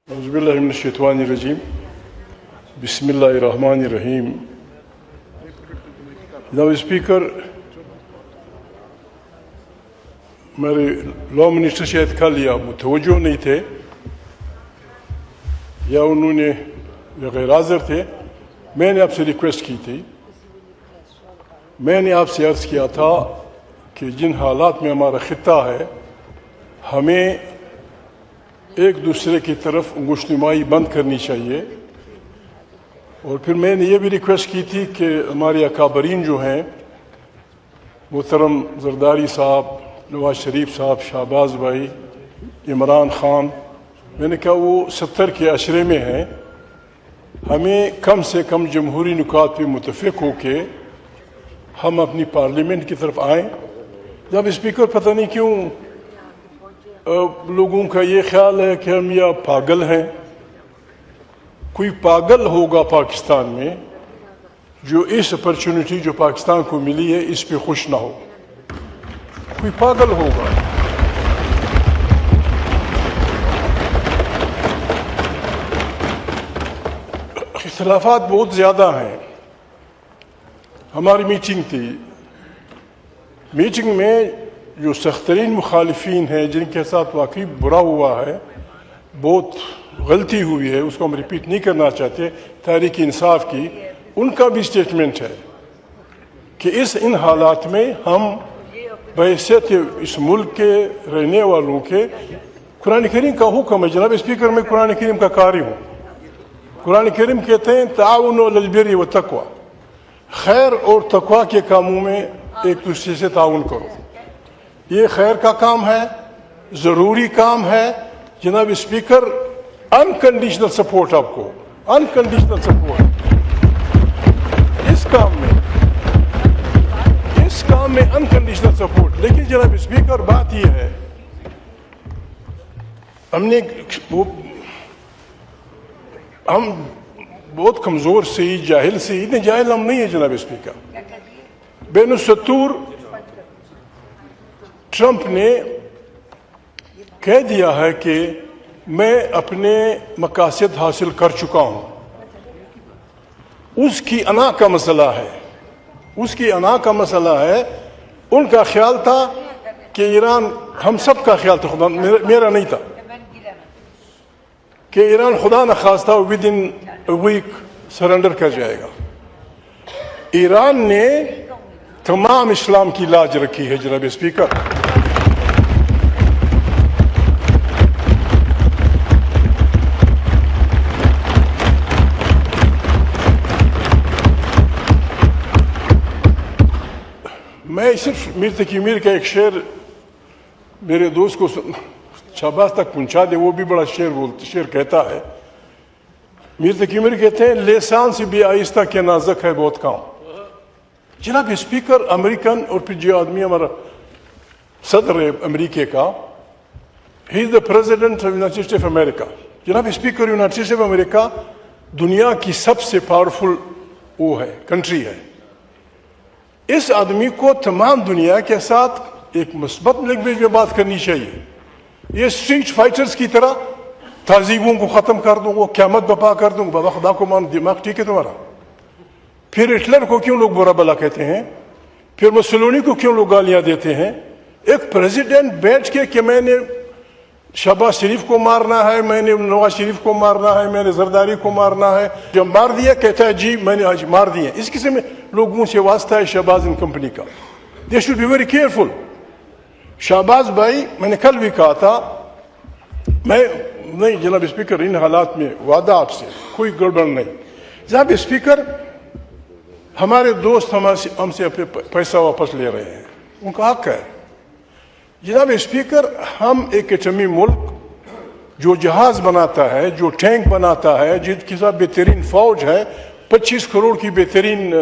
اعوذ باللہ من الشیطان الرجیم بسم اللہ الرحمن الرحیم. جناب اسپیکر، میرے لا منسٹر شاید کل یا متوجہ نہیں تھے یا انہوں نے غیر حاضر تھے. میں نے آپ سے ریکویسٹ کی تھی، میں نے آپ سے عرض کیا تھا کہ جن حالات میں ہمارا خطہ ہے ہمیں ایک دوسرے کی طرف انگشت نمائی بند کرنی چاہیے. اور پھر میں نے یہ بھی ریکویسٹ کی تھی کہ ہمارے اکابرین جو ہیں، محترم زرداری صاحب، نواز شریف صاحب، شہباز بھائی، عمران خان، میں نے کہا وہ 70 کے عشرے میں ہیں، ہمیں کم سے کم جمہوری نکات پہ متفق ہو کے ہم اپنی پارلیمنٹ کی طرف آئیں. جب اسپیکر پتہ نہیں کیوں لوگوں کا یہ خیال ہے کہ ہم یا پاگل ہیں. کوئی پاگل ہوگا پاکستان میں جو اس اپرچونٹی جو پاکستان کو ملی ہے اس پہ خوش نہ ہو. کوئی پاگل ہوگا. اختلافات بہت زیادہ ہیں. ہماری میٹنگ تھی، میٹنگ میں جو سخت ترین مخالفین ہیں، جن کے ساتھ واقعی برا ہوا ہے، بہت غلطی ہوئی ہے، اس کو ہم ریپیٹ نہیں کرنا چاہتے، تحریک انصاف کی، ان کا بھی اسٹیٹمنٹ ہے کہ ان حالات میں ہم بحیثیت اس ملک کے رہنے والوں کے، قرآن کریم کا حکم ہے. جناب اسپیکر، میں قرآن کریم کا قاری ہوں. قرآن کریم کہتے ہیں تعاونوا علی البر والتقوی، خیر اور تقوی کے کاموں میں ایک دوسرے سے تعاون کرو. یہ خیر کا کام ہے، ضروری کام ہے. جناب اسپیکر، انکنڈیشنل سپورٹ، آپ کو انکنڈیشنل سپورٹ اس کام میں انکنڈیشنل سپورٹ. لیکن جناب اسپیکر، بات یہ ہے، ہم بہت کمزور سے، جاہل سے، اتنے جاہل ہم نہیں ہیں جناب اسپیکر. بین السطور ٹرمپ نے کہہ دیا ہے کہ میں اپنے مقاصد حاصل کر چکا ہوں. اس کی انا کا مسئلہ ہے، اس کی انا کا مسئلہ ہے. ان کا خیال تھا کہ ایران، ہم سب کا خیال تھا، خدا میرا نہیں تھا، کہ ایران خدا نخواستہ ود ان ویک سرنڈر کر جائے گا. ایران نے تمام اسلام کی لاج رکھی ہے جناب اسپیکر. میں صرف میر تقی میر کا ایک شعر میرے دوست کو شہباز تک پہنچا دے، وہ بھی بڑا شعر کہتا ہے. میر تقی میر کہتے ہیں، لسان سے بھی آہستہ کے نازک ہے بہت کام. جناب اسپیکر، امریکن، اور پھر جو آدمی ہمارا صدر ہے امریکہ کا، he is the president of United States of America. جناب speaker, United States of America دنیا کی سب سے پاورفل وہ ہے، کنٹری ہے. اس آدمی کو تمام دنیا کے ساتھ ایک مثبت لینگویج میں بات کرنی چاہیے. یہ اسٹریٹ فائٹرز کی طرح تہذیبوں کو ختم کر دوں گا، قیامت بپا کر دوں گا، بابا خدا کو مان، دماغ ٹھیک ہے تمہارا؟ پھر ہٹلر کو کیوں لوگ برا بلا کہتے ہیں؟ پھر مسولینی کو کیوں لوگ گالیاں دیتے ہیں؟ ایک پریزیڈنٹ بیٹھ کے کہ میں نے شہباز شریف کو مارنا ہے، میں نے نواز شریف کو مارنا ہے، میں نے زرداری کو مارنا ہے، جب مار دیا کہتا ہے جی میں نے آج مار دیے. اس قسم میں لوگوں سے واسطہ ہے شہباز ان کمپنی کا. They should be very careful. Shahbaz بھائی، میں نے کل بھی کہا تھا، میں نہیں جناب اسپیکر، ان حالات میں وعدہ آپ سے کوئی گڑبڑ نہیں. جناب اسپیکر، ہمارے دوست ہم سے پیسہ واپس لے رہے ہیں، ان کا حق ہے. جناب اسپیکر، ہم ایک ایٹمی ملک جو جہاز بناتا ہے، جو ٹینک بناتا ہے، جس کے ساتھ بہترین فوج ہے، 25 کروڑ کی بہترین